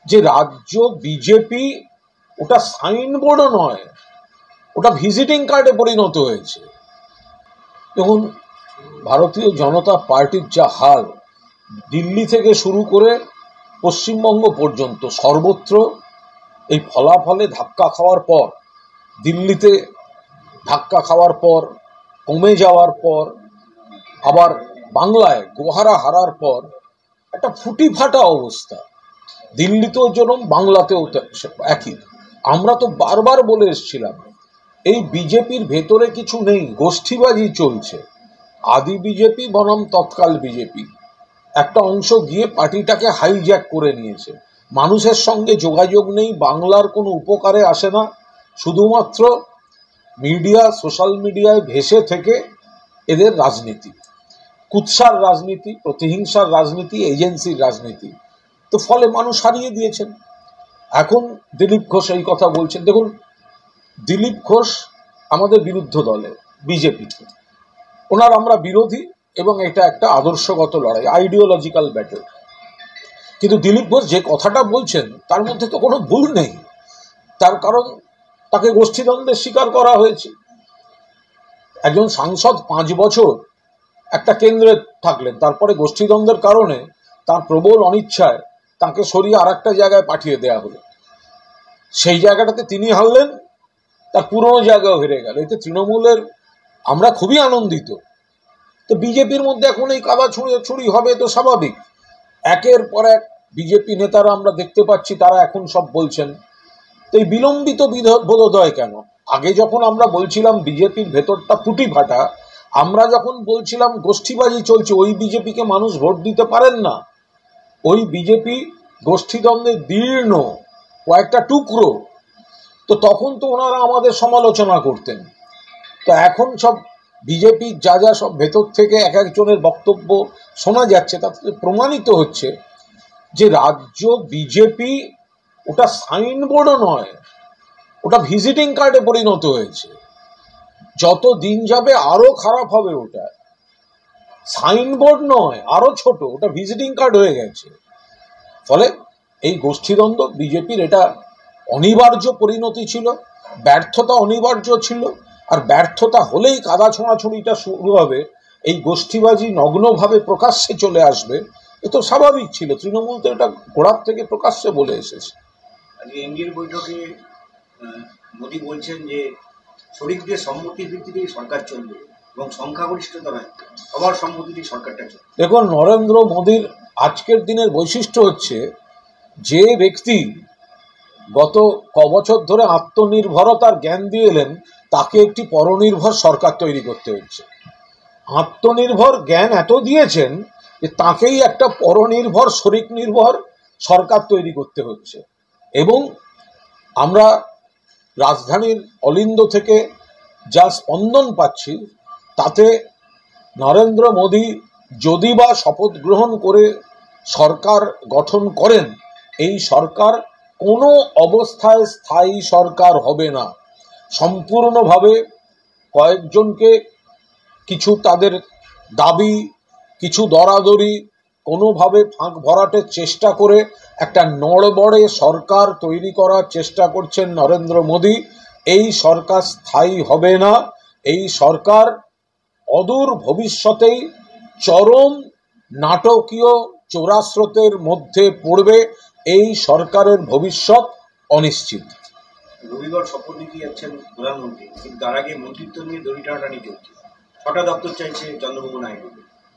যে রাজ্য বিজেপি ওটা সাইনবোর্ডও নয়, ওটা ভিজিটিং কার্ডে পরিণত হয়েছে। দেখুন, ভারতীয় জনতা পার্টির যা হাল, দিল্লি থেকে শুরু করে পশ্চিমবঙ্গ পর্যন্ত সর্বত্র এই ফলাফলে ধাক্কা খাওয়ার পর, দিল্লিতে ধাক্কা খাওয়ার পর, কমে যাওয়ার পর, আবার বাংলায় গোহারা হারার পর একটা ফুটি ফাটা অবস্থা। দিল্লিতেও যেরকম, বাংলাতেও একই। আমরা তো বারবার বলে এসেছিলাম এই বিজেপির ভেতরে কিছু নেই, গোষ্ঠীবাজি চলছে। আদি বিজেপি বনাম তৎকাল বিজেপি একটা অংশ গিয়ে পার্টিটাকে হাইজ্যাক করে নিয়েছে। মানুষের সঙ্গে যোগাযোগ নেই, বাংলার কোনো উপকারে আসে না, শুধুমাত্র মিডিয়া, সোশ্যাল মিডিয়ায় ভেসে থেকে এদের রাজনীতি, কুৎসার রাজনীতি, প্রতিহিংসার রাজনীতি, এজেন্সির রাজনীতি। তো ফলে মানুষ হারিয়ে দিয়েছেন। এখন দিলীপ ঘোষ এই কথা বলছেন। দেখুন, দিলীপ ঘোষ আমাদের বিরুদ্ধ দলে, বিজেপিতে, ওনার আমরা বিরোধী এবং এটা একটা আদর্শগত লড়াই, আইডিওলজিক্যাল ব্যাটল। কিন্তু দিলীপ ঘোষ যে কথাটা বলছেন তার মধ্যে তো কোনো ভুল নেই। তার কারণ তাকে গোষ্ঠীদ্বন্দ্বের শিকার করা হয়েছে। একজন সাংসদ 5 বছর একটা কেন্দ্রে থাকলেন, তারপরে গোষ্ঠীদ্বন্দ্বের কারণে তার প্রবল অনিচ্ছায় তাকে সরিয়ে আর একটা জায়গায় পাঠিয়ে দেওয়া হলো। সেই জায়গাটাতে তিনি হারলেন, তার পুরনো জায়গাও হেরে গেল। এতে তৃণমূলের আমরা খুবই আনন্দিত। তো বিজেপির মধ্যে এখন এই কাদা ছুড়ি হবে তো স্বাভাবিক। একের পর এক বিজেপি নেতারা আমরা দেখতে পাচ্ছি তারা এখন সব বলছেন। তো এই বিলম্বিত বোধোদয় কেন? আগে যখন আমরা বলছিলাম বিজেপির ভেতরটা ফুটি ফাটা, আমরা যখন বলছিলাম গোষ্ঠীবাজি চলছে, ওই বিজেপিকে মানুষ ভোট দিতে পারেন না, ওই বিজেপি গোষ্ঠীদ্বন্দ্বে দীর্ণ কয়েকটা টুকরো, তো তখন তো ওনারা আমাদের সমালোচনা করতেন। তো এখন সব বিজেপি যা যা সব ভেতর থেকে এক একজনের বক্তব্য শোনা যাচ্ছে, তাতে প্রমাণিত হচ্ছে যে রাজ্য বিজেপি ওটা সাইনবোর্ডও নয়, ওটা ভিজিটিং কার্ডে পরিণত হয়েছে। যত দিন যাবে আরো খারাপ হবে। ওটা সাইনবোর্ড নয়, আরো ছোট, ওটা ভিজিটিং কার্ড হয়ে গেছে। ফলে এই গোষ্ঠীদ্বন্দ্ব বিজেপির এটা অনিবার্য পরিণতি ছিল, ব্যর্থতা অনিবার্য ছিল। আর ব্যর্থতা হলেই কাদা ছোঁড়াছুড়িটা শুরু হবে, এই গোষ্ঠীবাজি নগ্নভাবে প্রকাশ্যে চলে আসবে। এ তো স্বাভাবিক ছিল। তৃণমূল তো এটা গোড়ার থেকে প্রকাশ্যে বলে এসেছে। এনডিএর বৈঠকে মোদী বলছেন যে শরিকদের সম্মতির ভিত্তিতেই সরকার চলবে এবং সংখ্যাগরিষ্ঠতা নয়, সবার সম্মতিতেই সরকারটা চলবে। দেখুন, নরেন্দ্র মোদীর আজকের দিনের বৈশিষ্ট্য হচ্ছে যে ব্যক্তি গত কবছর ধরে আত্মনির্ভরতার জ্ঞান দিয়ে এলেন, তাকে একটি পরনির্ভর সরকার তৈরি করতে হচ্ছে। আত্মনির্ভর জ্ঞান এত দিয়েছেন যে তাকেই একটা পরনির্ভর, শরিক নির্ভর সরকার তৈরি করতে হচ্ছে। এবং আমরা রাজধানীর অলিন্দ থেকে যা স্পন্দন পাচ্ছি, তাতে নরেন্দ্র মোদী যদি বা শপথ গ্রহণ করে সরকার গঠন করেন, এই সরকার কোনো অবস্থায় স্থায়ী সরকার হবে না। সম্পূর্ণভাবে কয়েকজনকে কিছু তাদের দাবি, কিছু দরাদরি, কোনোভাবে ফাঁক ভরাটের চেষ্টা করে একটা নড়বড়ে সরকার তৈরি করার চেষ্টা করছেন নরেন্দ্র মোদী। এই সরকার স্থায়ী হবে না। এই সরকার অদূর ভবিষ্যতেই চরম নাটকীয় চোরাস্রোতের মধ্যে পড়বে। এই সরকারের ভবিষ্যৎ অনিশ্চিত। রবিবার শপথ নিতে যাচ্ছেন প্রধানমন্ত্রী, কিন্তু তার আগে মন্ত্রিত্ব নিয়ে দড়ি টানাটানি চলছে। 6টা দপ্তর চাইছে চন্দ্রবাবু নাইডু,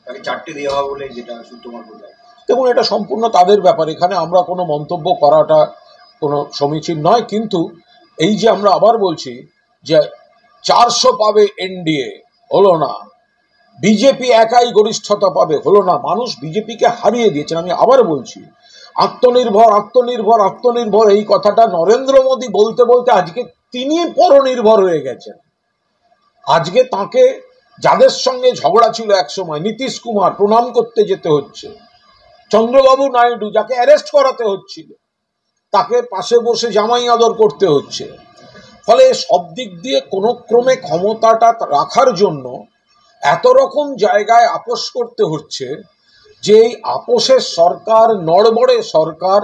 তাকে 4টে দেওয়া হবে বলে যেটা সূত্রমার বোঝায়। দেখুন, এটা সম্পূর্ণ তাদের ব্যাপার, এখানে আমরা কোনো মন্তব্য করাটা কোনো সমীচীন নয়। কিন্তু এই যে আমরা আবার বলছি যে 400 পাবে এনডিএ, হলো না। বিজেপি একাই গরিষ্ঠতা পাবে, হলো না। মানুষ বিজেপিকে হারিয়ে দিয়েছেন। আমি আবার বলছি, আত্মনির্ভর আত্মনির্ভর আত্মনির্ভর এই কথাটা নরেন্দ্র মোদী বলতে বলতে আজকে তিনি পরনির্ভর হয়ে গেছেন। আজকে তাকে যাদের সঙ্গে ঝগড়া ছিল একসময়, নীতিশ কুমার, প্রণাম করতে যেতে হচ্ছে। চন্দ্রবাবু নাইডু, যাকে অ্যারেস্ট করাতে হচ্ছিল, তাকে পাশে বসে জামাই আদর করতে হচ্ছে। ফলে সব দিক দিয়ে কোনো ক্রমে ক্ষমতাটা রাখার জন্য এত রকম জায়গায় আপোষ করতে হচ্ছে যে এই আপোষের সরকার, নড়বড়ে সরকার,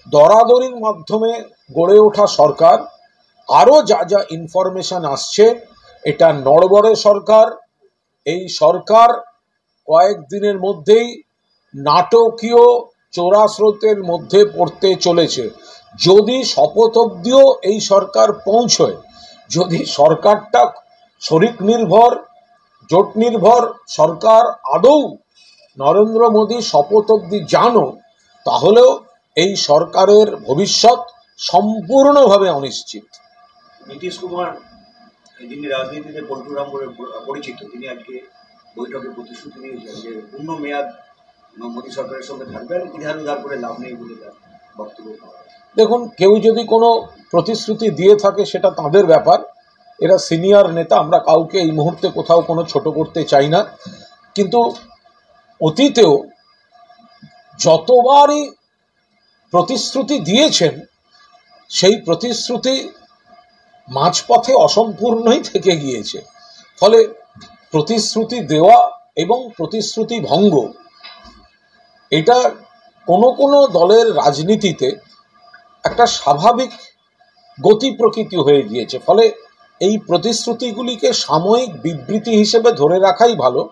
দরাদরির মাধ্যমে গড়ে ওঠা সরকার, আরো যা যা ইনফরমেশন আসছে, এটা নড়বড়ে সরকার। এই সরকার কয়েকদিনের মধ্যেই নাটকীয় চোরা স্রোতের মধ্যে পড়তে চলেছে। যদি শপথ অব্দিও এই সরকার পৌঁছয়, যদি সরকারটা শরিক নির্ভর, জোট নির্ভর সরকার আদৌ নরেন্দ্র মোদী শপথ অব্দি জানো, তাহলেও এই সরকারের ভবিষ্যৎ সম্পূর্ণভাবে অনিশ্চিত। নীতিশ কুমার, যিনি রাজনীতিতে পল্টুরাম বলে পরিচিত, তিনি আজকে বৈঠকে প্রতিশ্রুতি দিয়েছেন যে পূর্ণ মেয়াদ মোদী সরকারের সঙ্গে থাকবেন, ইধার উধার করে লাভ নেই বলে তার বক্তব্য। দেখুন, কেউ যদি কোনো প্রতিশ্রুতি দিয়ে থাকে সেটা তাদের ব্যাপার, এরা সিনিয়র নেতা, আমরা কাউকে এই মুহূর্তে কোথাও কোনো ছোট করতে চাই না। কিন্তু অতীতেও যতবারই প্রতিশ্রুতি দিয়েছেন, সেই প্রতিশ্রুতি মাঝপথে অসম্পূর্ণই থেকে গিয়েছে। ফলে প্রতিশ্রুতি দেওয়া এবং প্রতিশ্রুতি ভঙ্গ, এটা কোনো কোনো দলের রাজনীতিতে একটা স্বাভাবিক গতি প্রকৃতি হয়ে গিয়েছে। ফলে এই প্রতিশ্রুতিগুলিকে সাময়িক বিবৃতি হিসেবে ধরে রাখাই ভালো।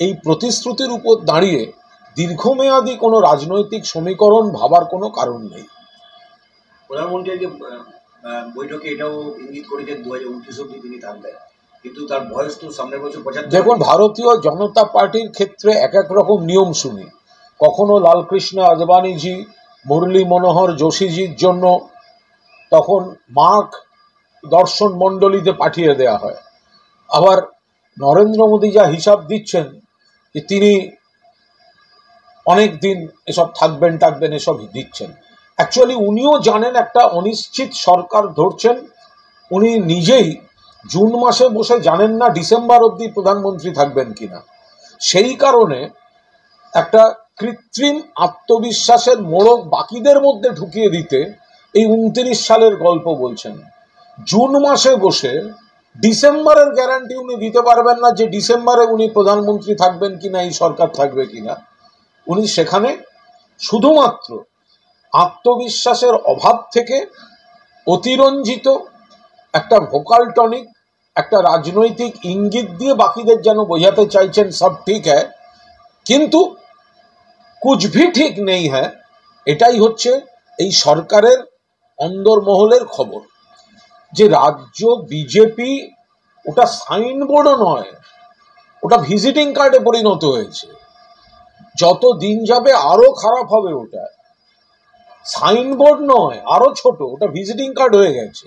এই প্রতিশ্রুতির উপর দাঁড়িয়ে দীর্ঘমেয়াদী কোনো রাজনৈতিক সমীকরণ ভাবার কোনো কারণ নেই। প্রধানমন্ত্রী আজকে বৈঠকে এটাও ইঙ্গিত করেছেন 2029 অব্দি তিনি থাকবেন, কিন্তু তার বয়স তো সামনের বছর 75। দেখুন, ভারতীয় জনতা পার্টির ক্ষেত্রে এক এক রকম নিয়ম শুনি। কখনো লালকৃষ্ণ আদবানিজি, মুরলী মনোহর যোশীজির জন্য তখন মার্ক দর্শন মণ্ডলীতে পাঠিয়ে দেয়া হয়। আবার নরেন্দ্র মোদী যা হিসাব দিচ্ছেন যে তিনি অনেক দিন এসব থাকবেন এসব দিচ্ছেন, অ্যাকচুয়ালি উনিও জানেন একটা অনিশ্চিত সরকার ধরছেন। উনি নিজেই জুন মাসে বসে জানেন না ডিসেম্বর অবধি প্রধানমন্ত্রী থাকবেন কিনা। সেই কারণে একটা কৃত্রিম আত্মবিশ্বাসের মোড়ক বাকিদের মধ্যে ঢুকিয়ে দিতে এই 29 সালের গল্প বলছেন। জুন মাসে বসে ডিসেম্বরের গ্যারান্টি উনি দিতে পারবেন না যে ডিসেম্বরে উনি প্রধানমন্ত্রী থাকবেন কিনা, এই সরকার থাকবে কিনা। উনি সেখানে শুধুমাত্র আত্মবিশ্বাসের অভাব থেকে অতিরঞ্জিত একটা ভোকাল টনিক, একটা রাজনৈতিক ইঙ্গিত দিয়ে বাকিদের যেন বোঝাতে চাইছেন সব ঠিক হ্যায় কিন্তু কুছ ভি ঠিক নেই হ্যায়। এটাই হচ্ছে এই সরকারের অন্দরমহলের খবর। যে রাজ্য বিজেপি, ওটা সাইনবোর্ডও নয়, ওটা ভিজিটিং কার্ডে পরিণত হয়েছে। যত দিন যাবে আরো খারাপ হবে। ওটা সাইনবোর্ড নয়, আরো ছোট, ওটা ভিজিটিং কার্ড হয়ে গেছে।